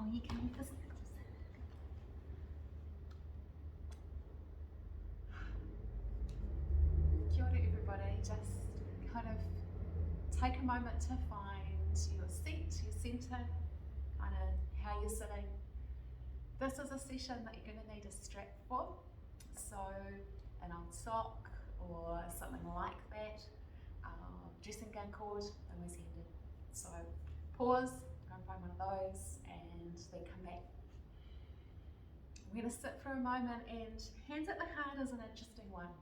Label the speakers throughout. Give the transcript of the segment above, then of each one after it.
Speaker 1: Oh, you can use this. Kia ora everybody, just kind of take a moment to find your seat, your centre, kind of how you're sitting. This is a session that you're going to need a strap for, so an old sock or something like that, dressing gown cord, always handy. So pause, go and find one of those and then come back. We're going to sit for a moment, and hands at the heart is an interesting one.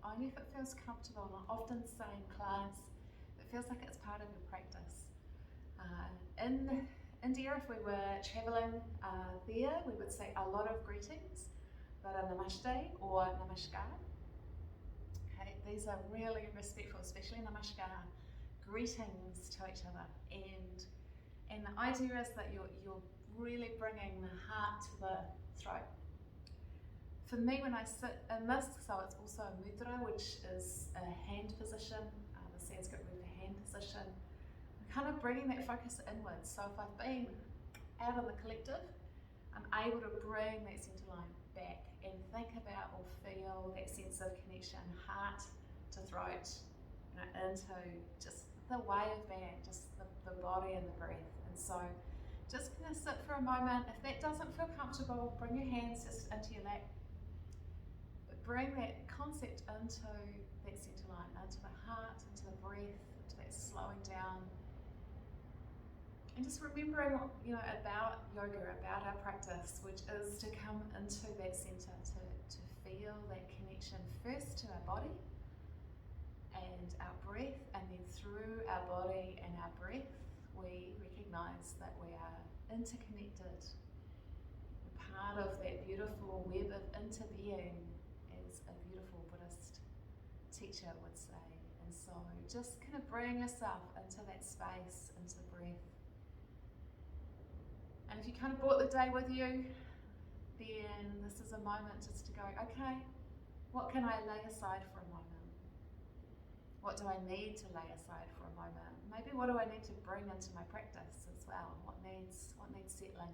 Speaker 1: Only if it feels comfortable, and I often say in class, it feels like it's part of your practice. In India, if we were travelling there, we would say a lot of greetings, that are namaste or namaskar. Okay, these are really respectful, especially namaskar, greetings to each other. And the idea is that you're really bringing the heart to the throat. For me, when I sit in this, so it's also a mudra, which is a hand position, the Sanskrit word for hand position. I'm kind of bringing that focus inwards. So if I've been out in the collective, I'm able to bring that centre line back and think about or feel that sense of connection, heart to throat, into just the way of being, just the body and the breath. And so just going to sit for a moment. If that doesn't feel comfortable, bring your hands just into your lap. Bring that concept into that centre line, into the heart, into the breath, into that slowing down. And just remembering, about yoga, about our practice, which is to come into that centre, to feel that connection first to our body and our breath, and then through our body and our breath, we recognise that we are interconnected. We're part of that beautiful web of interbeing, as a beautiful Buddhist teacher would say. And so just kind of bring yourself into that space, into breath. And if you kind of brought the day with you, then this is a moment just to go, okay, what can I lay aside for a moment? What do I need to lay aside for a moment? Maybe what do I need to bring into my practice as well? What needs settling?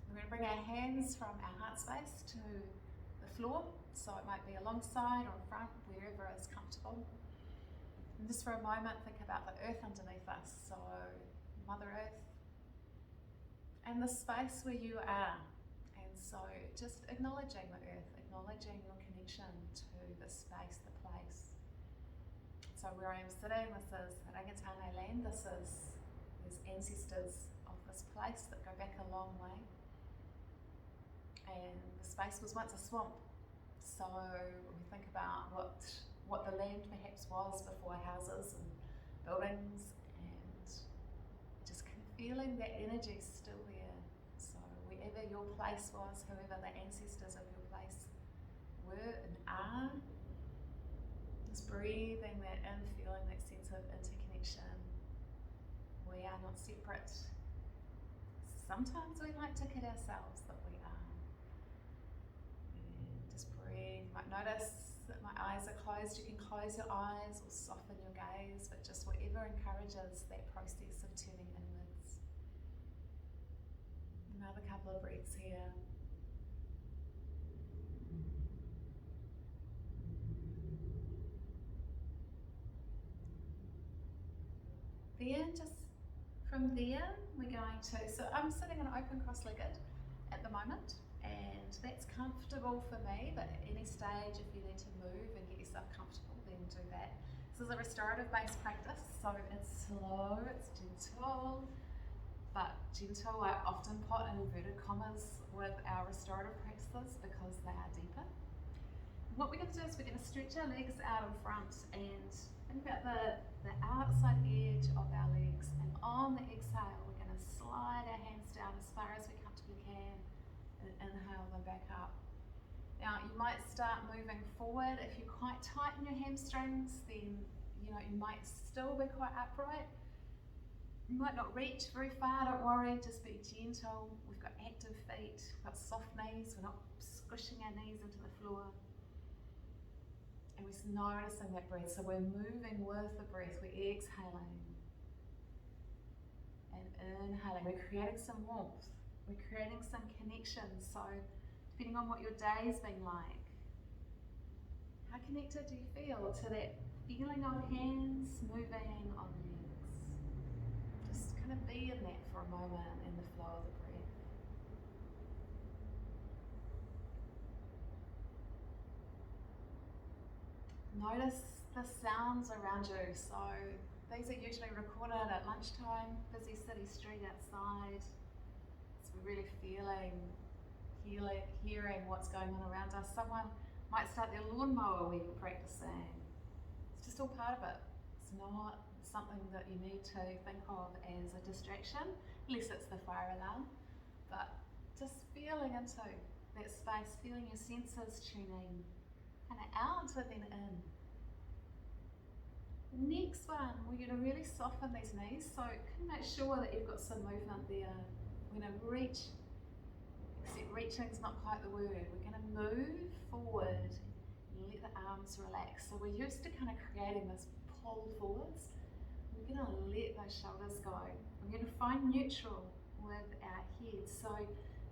Speaker 1: We're going to bring our hands from our heart space to the floor, so it might be alongside or in front, wherever is comfortable. And just for a moment, think about the earth underneath us, so Mother Earth, and the space where you are. And so just acknowledging the earth, acknowledging your connection to the space, the place. So where I am sitting, this is Rangatane land, there's ancestors of this place that go back a long way. And the space was once a swamp. So when we think about what the land perhaps was before houses and buildings, and just kind of feeling that energy still there. So wherever your place was, whoever the ancestors of your place were and are, just breathing that in, feeling that sense of interconnection. We are not separate. Sometimes we like to kid ourselves that we are. Just breathe. You might notice that my eyes are closed. You can close your eyes or soften your gaze, but just whatever encourages that process of turning inwards. Another couple of breaths here. Then just from there, we're going to, so I'm sitting in open cross-legged at the moment, and that's comfortable for me, but at any stage, if you need to move and get yourself comfortable, then do that. This is a restorative based practice, so it's slow, it's gentle, but gentle, I often put in inverted commas with our restorative practices because they are deeper. What we're going to do is we're going to stretch our legs out in front and think about the outside edge of our legs, and on the exhale we're going to slide our hands down as far as we comfortably can and inhale them back up. Now you might start moving forward. If you're quite tight in your hamstrings, then you might still be quite upright. You might not reach very far, don't worry, just be gentle. We've got active feet, we've got soft knees, we're not squishing our knees into the floor. And we're just noticing that breath. So we're moving with the breath. We're exhaling and inhaling. We're creating some warmth. We're creating some connection. So depending on what your day's been like, how connected do you feel to that feeling of hands moving on legs? Just kind of be in that for a moment in the flow of the breath. Notice the sounds around you. So these are usually recorded at lunchtime, busy city street outside. So we're really hearing what's going on around us. Someone might start their lawnmower when you're practicing. It's just all part of it. It's not something that you need to think of as a distraction, unless it's the fire alarm. But just feeling into that space, feeling your senses tuning kind of out and then in. The next one, we're going to really soften these knees, so make sure that you've got some movement there. We're going to reach, except reaching's not quite the word. We're going to move forward and let the arms relax. So we're used to kind of creating this pull forwards. We're going to let those shoulders go. We're going to find neutral with our head. So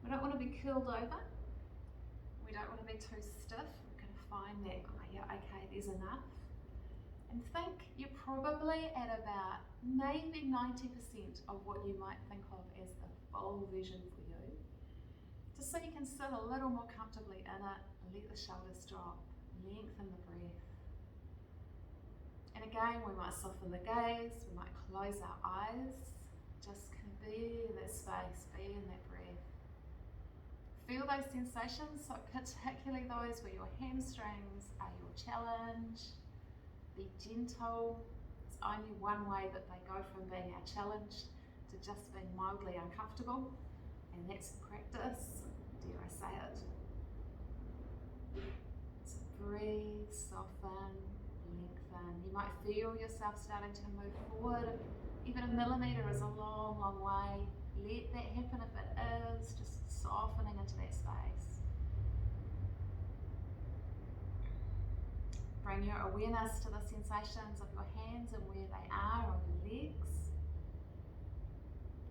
Speaker 1: we don't want to be curled over. We don't want to be too stiff. We're going to find that, oh yeah, okay, there's enough. And think you're probably at about maybe 90% of what you might think of as the full version for you. Just so you can sit a little more comfortably in it, let the shoulders drop, lengthen the breath. And again, we might soften the gaze, we might close our eyes, just can be in that space, be in that breath. Feel those sensations, so particularly those where your hamstrings are your challenge. Be gentle. It's only one way that they go from being our challenge to just being mildly uncomfortable, and that's practice, dare I say it. So breathe, soften, lengthen. You might feel yourself starting to move forward. Even a millimetre is a long, long way. Let that happen if it is, just softening into that space. Bring your awareness to the sensations of your hands and where they are on your legs.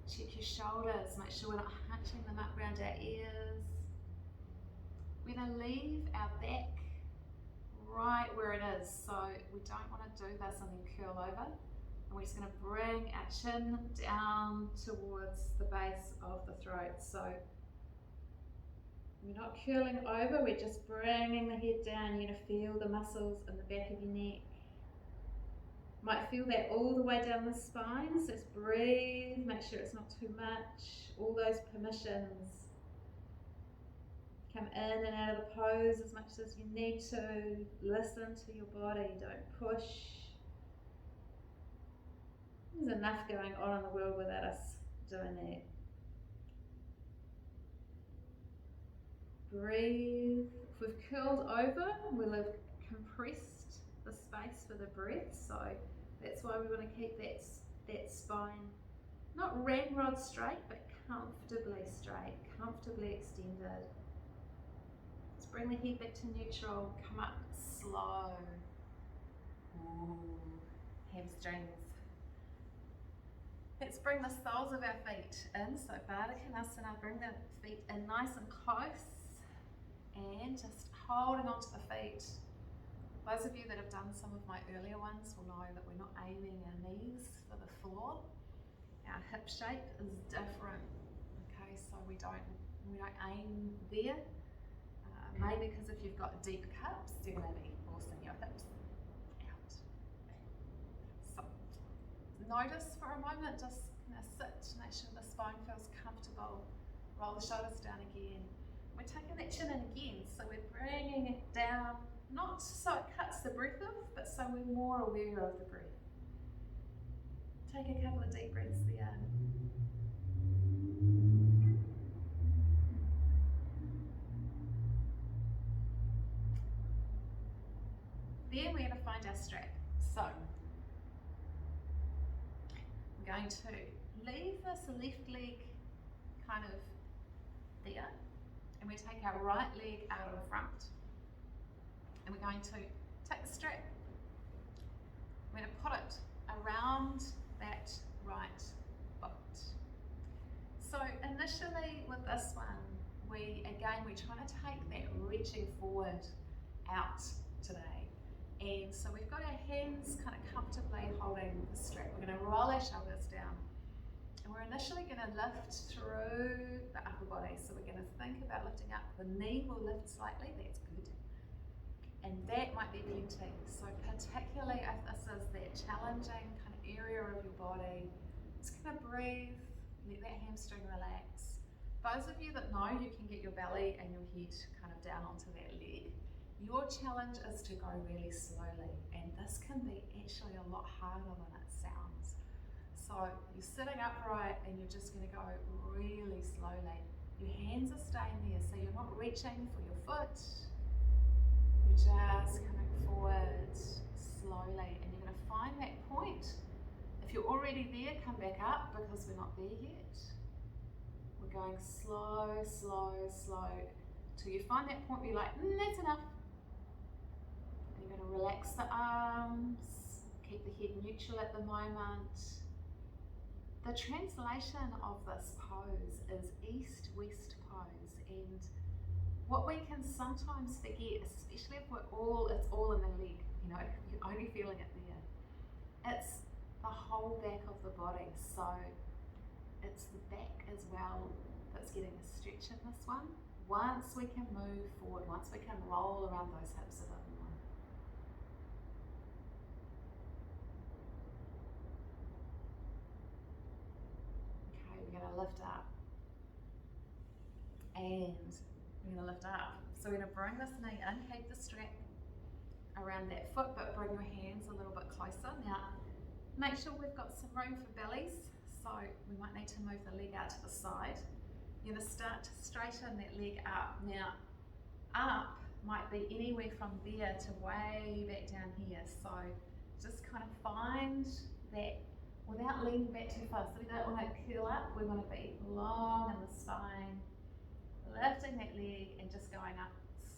Speaker 1: Check your shoulders, make sure we're not hunching them up around our ears. We're going to leave our back right where it is, so we don't want to do this and then curl over. And we're just going to bring our chin down towards the base of the throat. So we're not curling over, we're just bringing the head down. You're going to feel the muscles in the back of your neck. Might feel that all the way down the spine, so just breathe, make sure it's not too much. All those permissions. Come in and out of the pose as much as you need to. Listen to your body, don't push. There's enough going on in the world without us doing that. Breathe. If we've curled over, we'll have compressed the space for the breath, so that's why we want to keep that spine not ramrod straight, but comfortably straight, comfortably extended. Let's bring the head back to neutral, come up slow. Ooh, hamstrings. Let's bring the soles of our feet in, so Baddha Konasana, bring the feet in nice and close. And just holding onto the feet. Those of you that have done some of my earlier ones will know that we're not aiming our knees for the floor. Our hip shape is different. Okay, so we don't aim there. Maybe because if you've got deep cups, you're going to be forcing your hips out. So notice for a moment, just sit, make sure the spine feels comfortable. Roll the shoulders down again. We're taking that chin in again, so we're bringing it down, not so it cuts the breath off, but so we're more aware of the breath. Take a couple of deep breaths there. Then we're going to find our strap. So, I'm going to leave this left leg kind of there. And we take our right leg out in front, and we're going to take the strap. We're going to put it around that right foot. So initially with this one, we're trying to take that reaching forward out today. And so we've got our hands kind of comfortably holding the strap. We're going to roll our shoulders down. And we're initially going to lift through the upper body. So we're going to think about lifting up. The knee will lift slightly, that's good. And that might be plenty. So particularly if this is that challenging kind of area of your body, just kind of breathe, let that hamstring relax. Those of you that know you can get your belly and your head kind of down onto that leg, your challenge is to go really slowly. And this can be actually a lot harder than it sounds. So you're sitting upright and you're just going to go really slowly. Your hands are staying there, so you're not reaching for your foot. You're just coming forward slowly, and you're going to find that point. If you're already there, come back up because we're not there yet. We're going slow, slow, slow till you find that point where you're like, that's enough. And you're going to relax the arms, keep the head neutral at the moment. The translation of this pose is east-west pose, and what we can sometimes forget, especially if it's all in the leg, you're only feeling it there. It's the whole back of the body, so it's the back as well that's getting a stretch in this one. Once we can move forward, once we can roll around those hips a bit more. Okay, we're going to lift up. And we're going to lift up. So we're going to bring this knee in, keep the strap around that foot, but bring your hands a little bit closer. Now, make sure we've got some room for bellies, so we might need to move the leg out to the side. You're going to start to straighten that leg up. Now, up might be anywhere from there to way back down here, so just kind of find that without leaning back too far. So we don't want to curl up, we want to be long in the spine, lifting that leg and just going up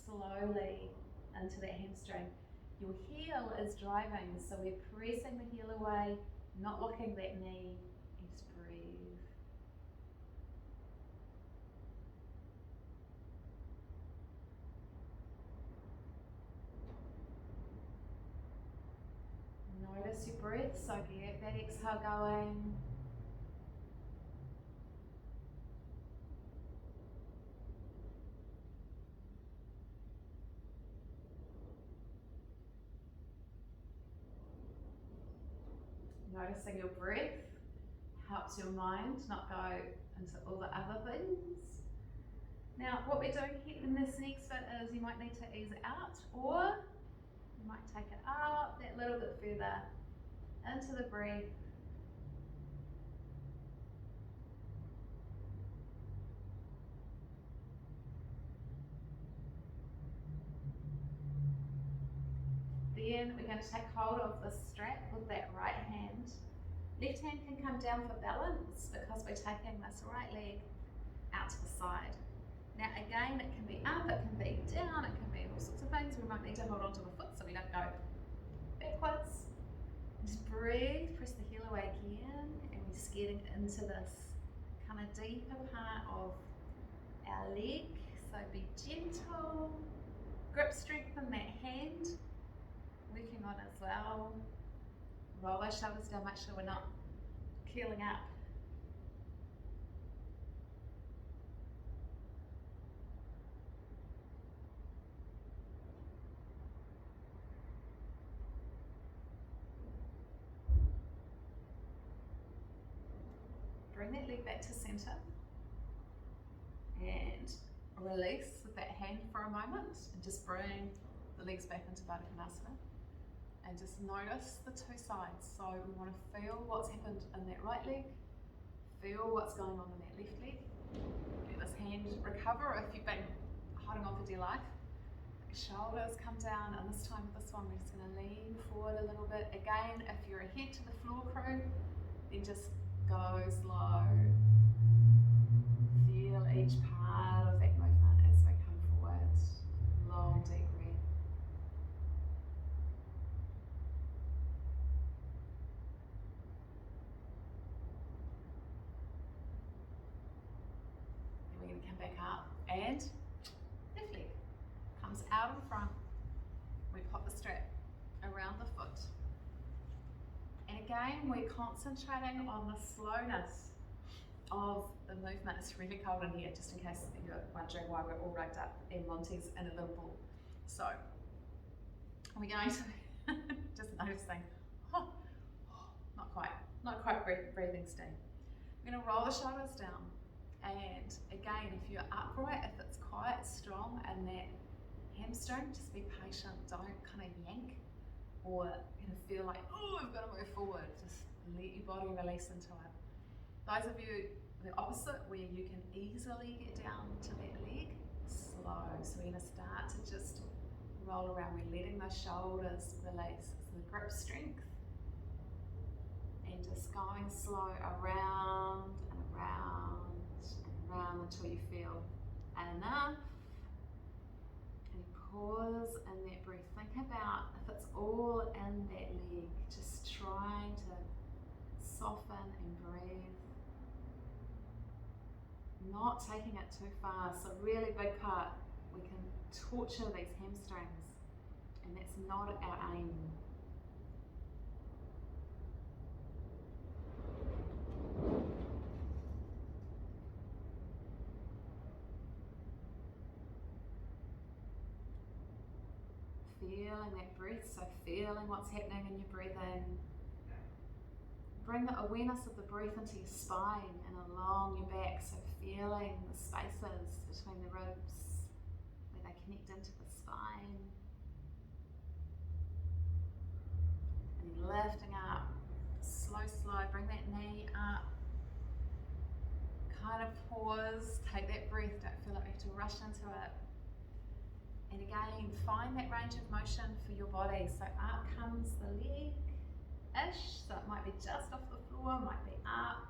Speaker 1: slowly into that hamstring. Your heel is driving, so we're pressing the heel away, not locking that knee, and just breathe. Notice your breath, so get that exhale going. Noticing your breath helps your mind not go into all the other things. Now, what we're doing here in this next bit is you might need to ease it out, or you might take it up that little bit further into the breath. Then we're going to take hold of the strap with that right hand. Left hand can come down for balance because we're taking this right leg out to the side. Now again, it can be up, it can be down, it can be all sorts of things. We might need to hold onto the foot so we don't go backwards. Just breathe, press the heel away again, and we're just getting into this kind of deeper part of our leg. So be gentle, grip strength in that hand, working on as well. Roll our shoulders down, make sure we're not curling up. Bring that leg back to center and release with that hand for a moment, and just bring the legs back into Baddha Konasana. And just notice the two sides. So we want to feel what's happened in that right leg, feel what's going on in that left leg. Let this hand recover if you've been holding on for dear life. Shoulders come down, and this time with this one we're just going to lean forward a little bit. Again, if you're a head to the floor crew, then just go slow. Feel each part of that movement as we come forward. Long deep breath. back up, and left leg comes out in front. We pop the strap around the foot. And again, we're concentrating on the slowness of the movement. It's really cold in here, just in case you're wondering why we're all rugged up, and Monty's in a little ball. So, we're going to, just noticing, not quite breathing steam. We're going to roll the shoulders down, and again, if you're upright, if it's quite strong in that hamstring, just be patient. Don't kind of yank or feel like, oh, I've got to move forward. Just let your body release into it. Those of you the opposite, where you can easily get down to that leg, slow. So we're going to start to just roll around. We're letting those shoulders release. So the grip strength. And just going slow around and around and around until you feel enough. And pause in that breath. Think about if it's all in that leg, just trying to soften and breathe. Not taking it too far. So really big part, we can torture these hamstrings, and that's not our aim. Feeling that breath, so feeling what's happening in your breathing. Bring the awareness of the breath into your spine and along your back, so feeling the spaces between the ribs where they connect into the spine. And then lifting up, slow, bring that knee up. Kind of pause, take that breath, don't feel like we have to rush into it. And again, find that range of motion for your body. So up comes the leg-ish, so it might be just off the floor, might be up.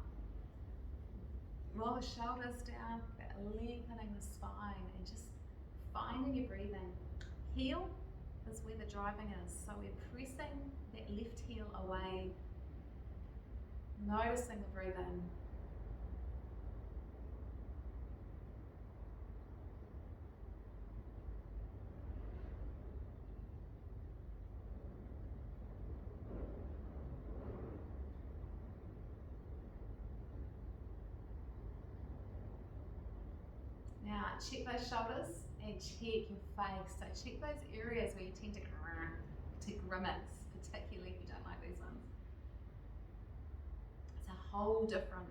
Speaker 1: Roll the shoulders down, but lengthening the spine and just finding your breathing. Heel is where the driving is, so we're pressing that left heel away, noticing the breathing. Now check those shoulders and check your face. So check those areas where you tend to grimace, particularly if you don't like these ones. It's a whole different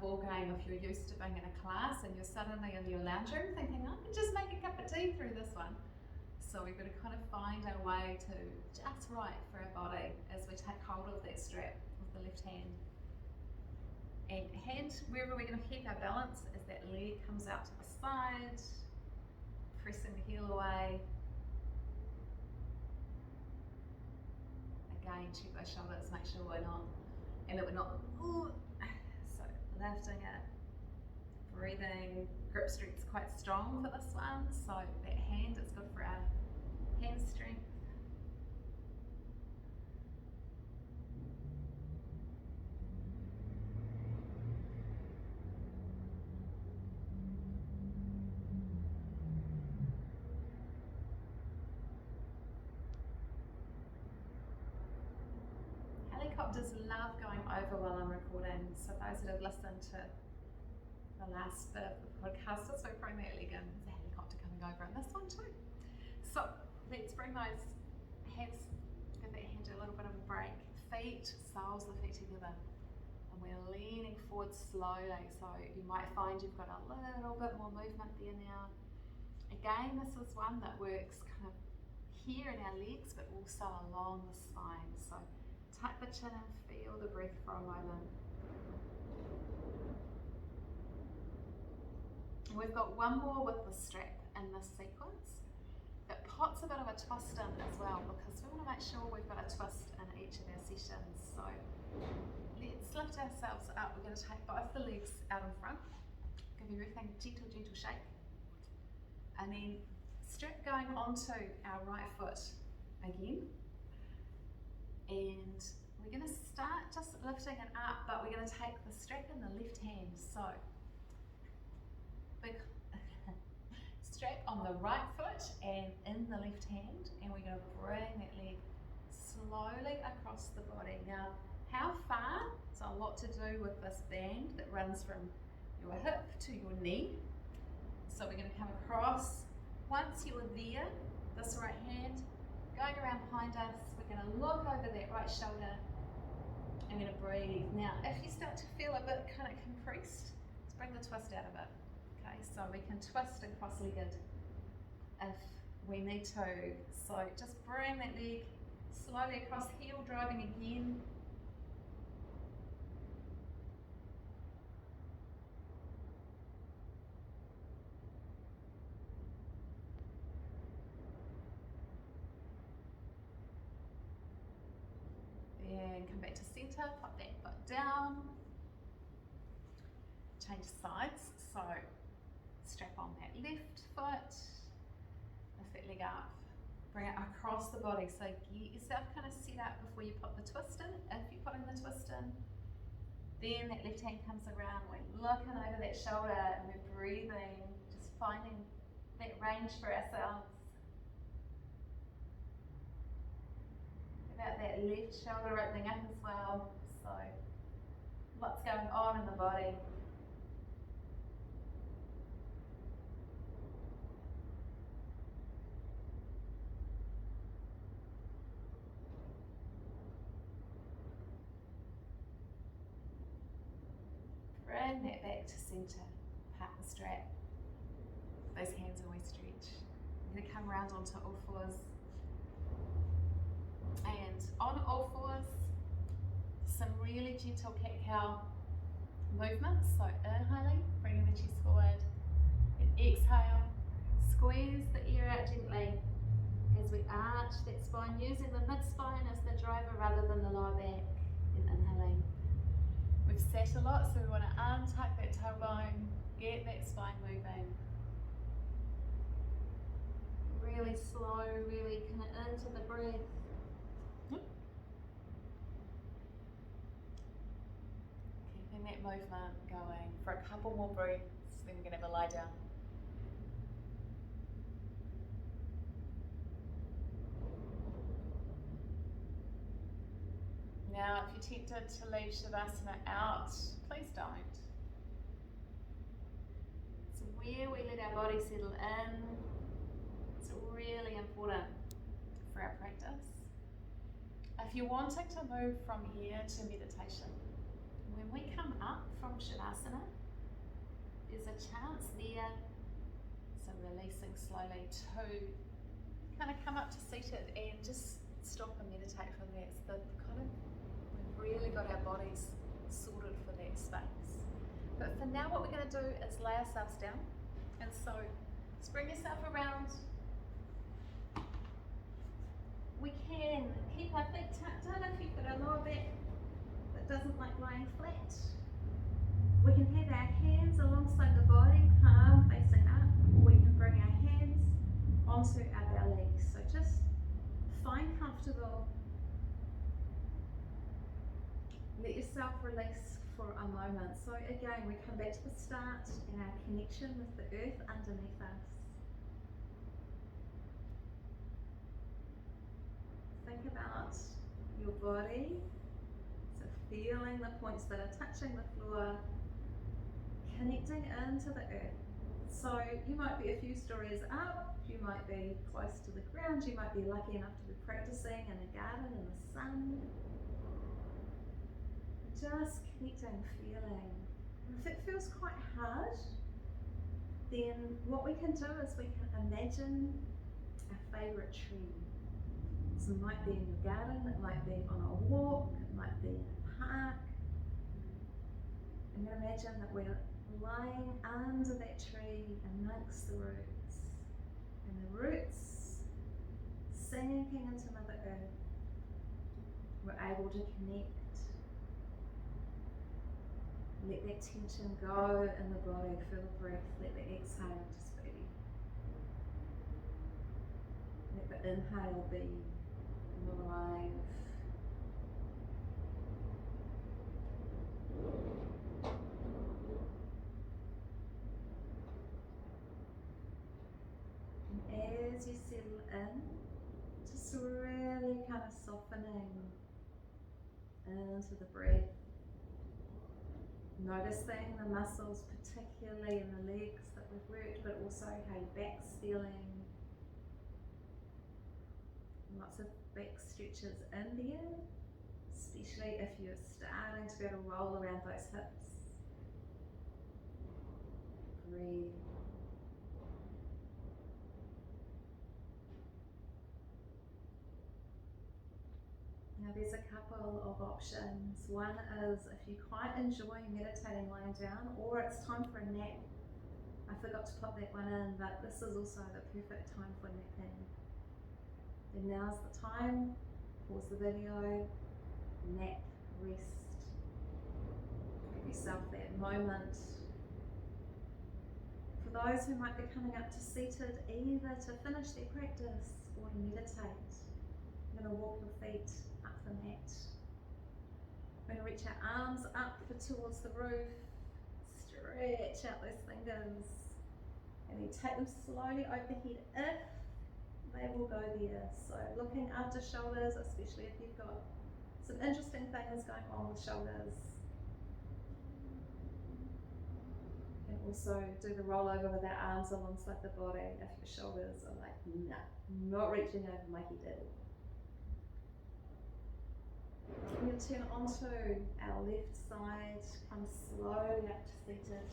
Speaker 1: ball game if you're used to being in a class and you're suddenly in your lounge room thinking, I can just make a cup of tea through this one. So we've got to kind of find our way to just right for our body as we take hold of that strap with the left hand. And hand, wherever we're going to keep our balance as that leg comes out to the side, pressing the heel away. Again, check those shoulders, make sure we're not, and that we're not, ooh. So lifting it, breathing, grip strength's quite strong for this one, so that hand is good for our hand strength. Helicopters love going over while I'm recording, so those that have listened to the last bit of the podcast, this will bring that leg in. There's a helicopter coming over in this one too. So let's bring those hands, give that hand a little bit of a break. Feet, soles of the feet together. And we're leaning forward slowly, so you might find you've got a little bit more movement there now. Again, this is one that works kind of here in our legs, but also along the spine. So tuck the chin and feel the breath for a moment. And we've got one more with the strap in this sequence. It pots a bit of a twist in as well, because we want to make sure we've got a twist in each of our sessions. So let's lift ourselves up. We're going to take both the legs out in front, give everything a gentle shake, and then strap going onto our right foot again. And we're going to start just lifting it up, but we're going to take the strap in the left hand. So big strap on the right foot and in the left hand, and we're going to bring that leg slowly across the body. Now, how far? It's a lot to do with this band that runs from your hip to your knee. So we're going to come across. Once you're there, this right hand going around behind us, we're going to look over that right shoulder. I'm going to breathe. Now, if you start to feel a bit kind of compressed, let's bring the twist out of it. Okay, so we can twist and cross-legged if we need to. So just bring that leg slowly across, heel driving again. Then come back to center, pop that foot down. Change sides, so strap on that left foot, lift that leg up, bring it across the body. So get yourself kind of set up before you put the twist in, if you're putting the twist in. Then that left hand comes around, we're looking over that shoulder and we're breathing, just finding that range for ourselves. About that left shoulder opening up as well, so what's going on in the body. Bring that back to center, park the strap. Those hands always stretch. You're going to come around onto all fours. And on all fours, some really gentle cat-cow movements. So inhaling, bringing the chest forward, and exhale, squeeze the ear out gently as we arch that spine, using the mid-spine as the driver rather than the lower back, and inhaling. We've sat a lot, so we want to untuck that tailbone, get that spine moving. Really slow, really kind of into the breath. Keeping that movement going for a couple more breaths, then we're going to have a lie down. Now, if you're tempted to leave Shavasana out, please don't. It's where we let our body settle in. It's really important for our practice. If you're wanting to move from here to meditation, when we come up from Shavasana, there's a chance there, so releasing slowly, to kind of come up to seated and just stop and meditate from there. It's the kind of, we've really got our bodies sorted for that space. But for now, what we're going to do is lay ourselves down, and so just bring yourself around. We can keep our feet tucked in if you've got a lower back that doesn't like lying flat. We can have our hands alongside the body, palm facing up. We can bring our hands onto our belly. So just find comfortable. Let yourself release for a moment. So again, we come back to the start and our connection with the earth underneath us. Think about your body, so feeling the points that are touching the floor, connecting into the earth. So you might be a few stories up, you might be close to the ground, you might be lucky enough to be practicing in a garden in the sun. Just connecting, feeling. If it feels quite hard, then what we can do is we can imagine a favourite tree. So it might be in your garden, it might be on a walk, it might be in a park. And imagine that we're lying under that tree amongst the roots. And the roots sinking into Mother Earth. We're able to connect. Let that tension go in the body, feel the breath, let the exhale just be. Let the inhale be alive.
Speaker 2: Just really kind of softening into the breath. Noticing the muscles, particularly in the legs that we've worked, but also how your back's feeling. Lots of back stretches in there, especially if you're starting to be able to roll around those hips. Breathe. Now there's a couple of options. One is if you quite enjoy meditating lying down, or it's time for a nap. I forgot to put that one in, but this is also the perfect time for napping. Then now's the time. Pause the video, nap, rest. Give yourself that moment. For those who might be coming up to seated, either to finish their practice or to meditate, you're going to walk your feet up the mat. We're going to reach our arms up towards the roof, stretch out those fingers, and then take them slowly overhead if they will go there. So looking after shoulders, especially if you've got some interesting things going on with shoulders. You can also do the rollover with our arms alongside the body if your shoulders are like, nah, not reaching over my head. I'm going to turn onto our left side, come slowly up to seated.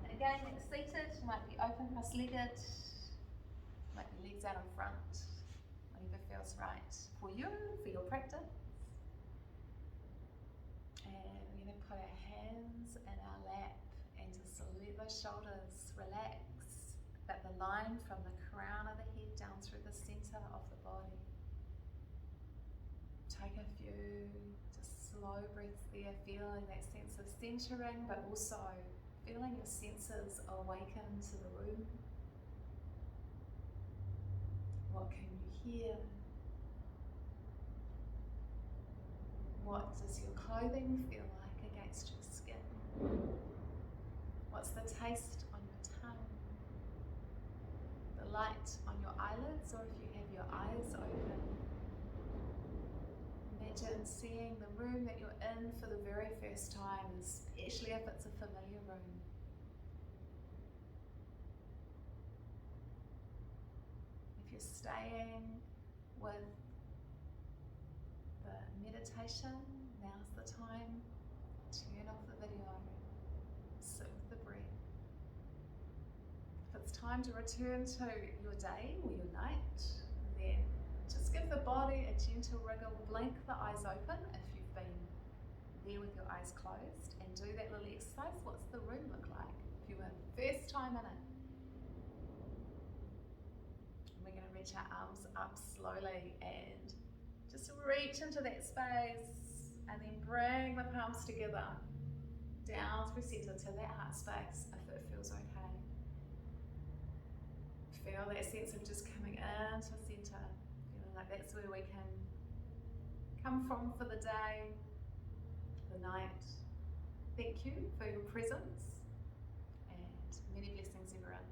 Speaker 2: And again, seated, might be open cross-legged, might be legs out in front, whatever feels right for you, for your practice. And we're going to put our hands in our lap and just let those shoulders relax, that the line from the crown of the head down through the centre of the body. Take a few just slow breaths there, feeling that sense of centering, but also feeling your senses awaken to the room. What can you hear? What does your clothing feel like against your skin? What's the taste on your tongue? The light on your eyelids, or if you have your eyes open. Imagine seeing the room that you're in for the very first time, especially if it's a familiar room. If you're staying with the meditation, now's the time. Turn off the video, sit with the breath. If it's time to return to your day or your night, then just give the body a gentle wriggle, blink the eyes open if you've been there with your eyes closed, and do that little exercise. What's the room look like if you were first time in it? And we're going to reach our arms up slowly and just reach into that space, and then bring the palms together down through centre to that heart space if it feels okay. Feel that sense of just coming into centre. Like that's where we can come from for the day, the night. Thank you for your presence, and many blessings everyone.